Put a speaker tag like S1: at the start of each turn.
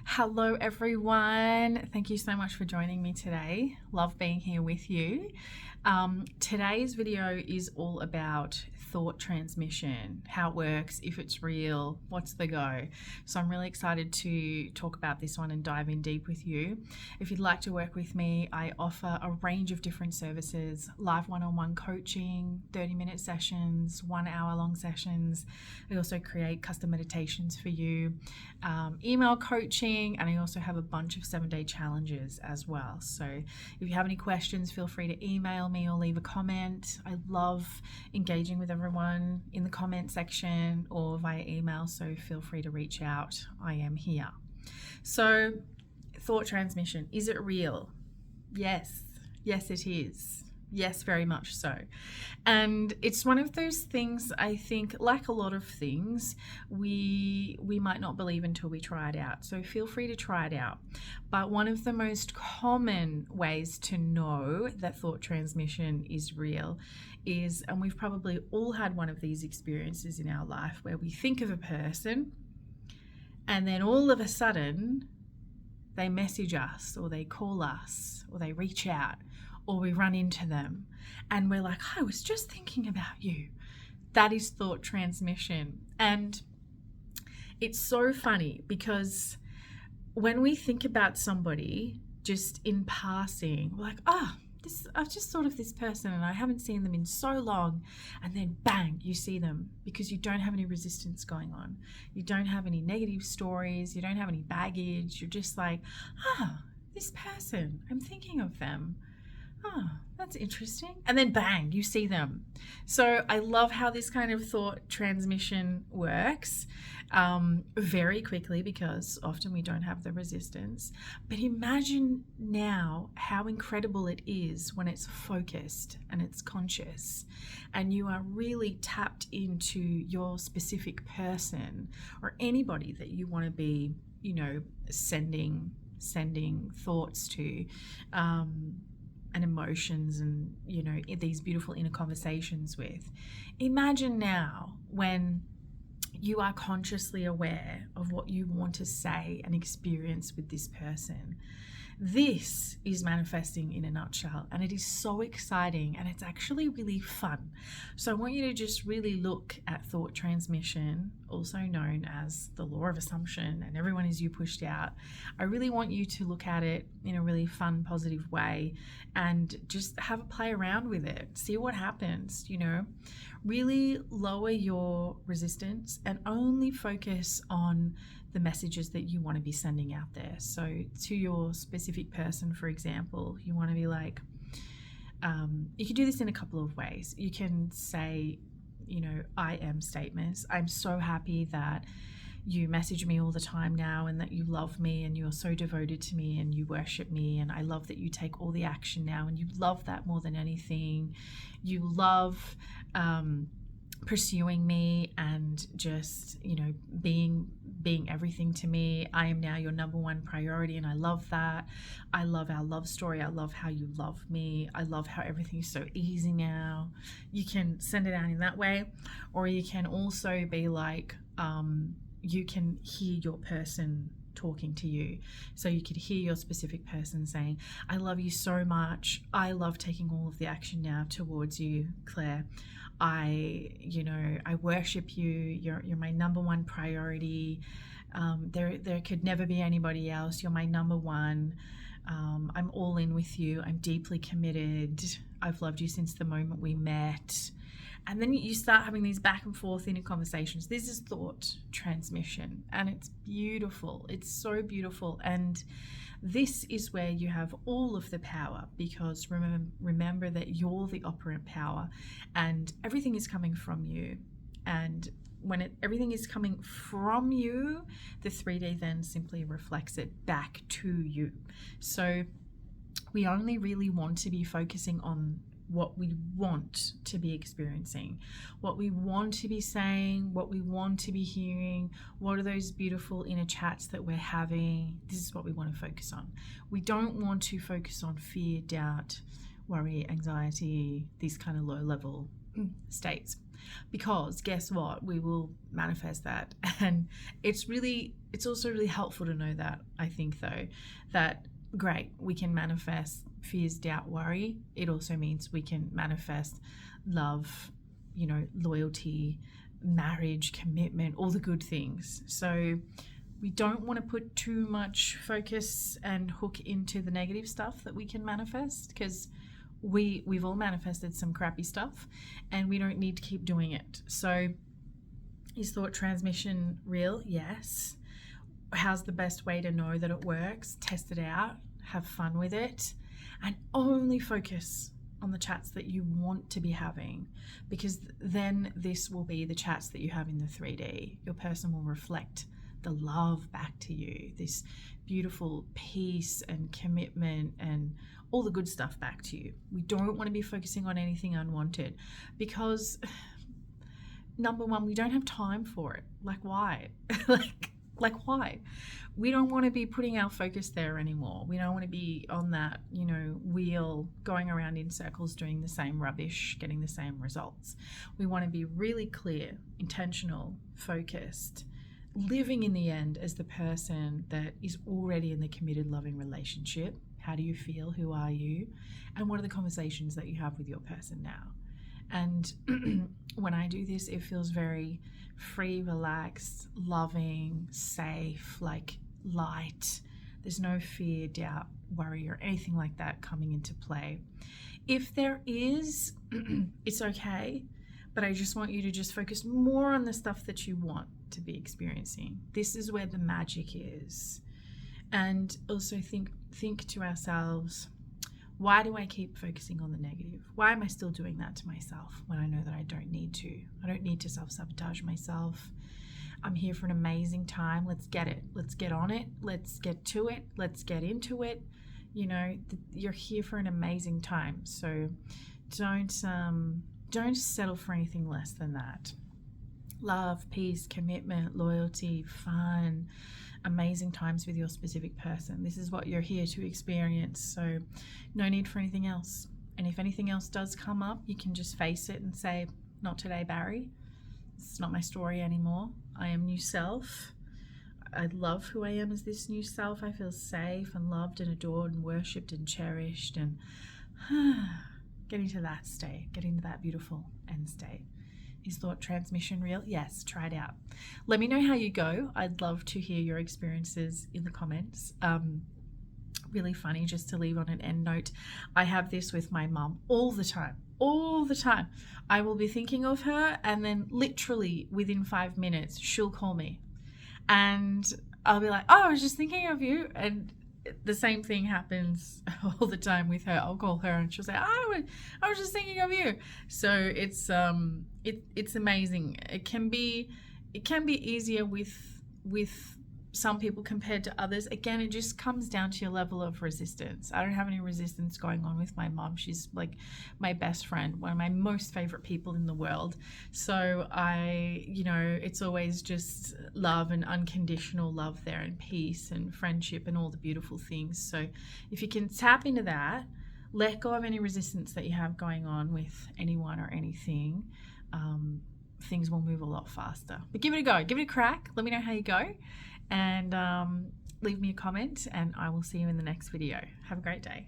S1: Hello, everyone. Thank you so much for joining me today. Love being here with you. Today's video is all about thought transmission, how it works, if it's real, what's the go. So I'm really excited to talk about this one and dive in deep with you. If you'd like to work with me, I offer a range of different services: live one-on-one coaching, 30-minute sessions, 1-hour-long sessions. I also create custom meditations for you, email coaching, and I also have a bunch of 7-day challenges as well. So if you have any questions, feel free to email me or leave a comment. I love engaging with everyone in the comment section or via email, so feel free to reach out. I am here. So, thought transmission, is it real? Yes it is. Yes, very much so. And it's one of those things, I think, like a lot of things, we might not believe until we try it out. So feel free to try it out. But one of the most common ways to know that thought transmission is real is, and we've probably all had one of these experiences in our life, where we think of a person and then all of a sudden they message us or they call us or they reach out, or we run into them and we're like, I was just thinking about you. That is thought transmission. And it's so funny because when we think about somebody just in passing, we're like, I've just thought of this person and I haven't seen them in so long. And then bang, you see them because you don't have any resistance going on. You don't have any negative stories. You don't have any baggage. You're just like, this person, I'm thinking of them. That's interesting. And then bang, you see them. So I love how this kind of thought transmission works very quickly, because often we don't have the resistance. But imagine now how incredible it is when it's focused and it's conscious and you are really tapped into your specific person or anybody that you want to be, sending thoughts to, and emotions and, these beautiful inner conversations with. Imagine now when you are consciously aware of what you want to say and experience with this person. This is manifesting in a nutshell, and it is so exciting and it's actually really fun. So I want you to just really look at thought transmission, also known as the law of assumption, and everyone is you pushed out. I really want you to look at it in a really fun, positive way and just have a play around with it. See what happens, Really lower your resistance and only focus on the messages that you want to be sending out there. So to your specific person, for example, you want to be like, you can do this in a couple of ways. You can say, I am statements. I'm so happy that you message me all the time now and that you love me and you're so devoted to me and you worship me, and I love that you take all the action now and you love that more than anything. You love pursuing me and just, being everything to me. I am now your number one priority and I love that. I love our love story. I love how you love me. I love how everything's so easy now. You can send it out in that way, or you can also be like, you can hear your person talking to you. So you could hear your specific person saying, I love you so much. I love taking all of the action now towards you, Claire. I worship you. You're my number one priority. There could never be anybody else. You're my number one. I'm all in with you. I'm deeply committed. I've loved you since the moment we met. And then you start having these back and forth inner conversations. This is thought transmission, and it's beautiful. It's so beautiful. And this is where you have all of the power, because remember that you're the operant power and everything is coming from you. And when everything is coming from you, the 3D then simply reflects it back to you. So we only really want to be focusing on what we want to be experiencing, what we want to be saying, what we want to be hearing, what are those beautiful inner chats that we're having. This is what we want to focus on. We don't want to focus on fear, doubt, worry, anxiety, these kind of low-level states, because guess what? We will manifest that. And it's really it's also really helpful to know that, I think, though, that great, we can manifest fears, doubt, worry. It also means we can manifest love, loyalty, marriage, commitment, all the good things. So we don't want to put too much focus and hook into the negative stuff that we can manifest, because we've all manifested some crappy stuff and we don't need to keep doing it. So is thought transmission real? Yes. How's the best way to know that it works? Test it out, have fun with it, and only focus on the chats that you want to be having, because then this will be the chats that you have in the 3D. Your person will reflect the love back to you, this beautiful peace and commitment and all the good stuff back to you. We don't want to be focusing on anything unwanted, because number one, we don't have time for it. Like, why? like why? We don't want to be putting our focus there anymore. We don't want to be on that, wheel going around in circles, doing the same rubbish, getting the same results. We want to be really clear, intentional, focused, living in the end as the person that is already in the committed, loving relationship. How do you feel? Who are you? And what are the conversations that you have with your person now? And when I do this, it feels very free, relaxed, loving, safe, like light. There's no fear, doubt, worry, or anything like that coming into play. If there is, it's okay, but I just want you to just focus more on the stuff that you want to be experiencing. This is where the magic is. And also think to ourselves, why do I keep focusing on the negative? Why am I still doing that to myself when I know that I don't need to? I don't need to self-sabotage myself. I'm here for an amazing time. Let's get it. Let's get on it. Let's get to it. Let's get into it. You're here for an amazing time. So don't settle for anything less than that. Love, peace, commitment, loyalty, fun, amazing times with your specific person. This is what you're here to experience. So no need for anything else. And if anything else does come up, you can just face it and say, not today, Barry. It's not my story anymore. I am new self. I love who I am as this new self. I feel safe and loved and adored and worshipped and cherished, and getting to that state, getting to that beautiful end state. Is thought transmission real? Yes, try it out. Let me know how you go. I'd love to hear your experiences in the comments. Really funny, just to leave on an end note, I have this with my mum all the time. I will be thinking of her, and then literally within 5 minutes, she'll call me. And I'll be like, oh, I was just thinking of you. And the same thing happens all the time with her. I'll call her and she'll say, I was just thinking of you. So it's amazing. It can be easier with some people compared to others. Again, it just comes down to your level of resistance. I don't have any resistance going on with my mom. She's like my best friend, one of my most favorite people in the world. So it's always just love and unconditional love there, and peace and friendship and all the beautiful things. So if you can tap into that, let go of any resistance that you have going on with anyone or anything, things will move a lot faster. But give it a go, give it a crack. Let me know how you go. And leave me a comment, and I will see you in the next video. Have a great day.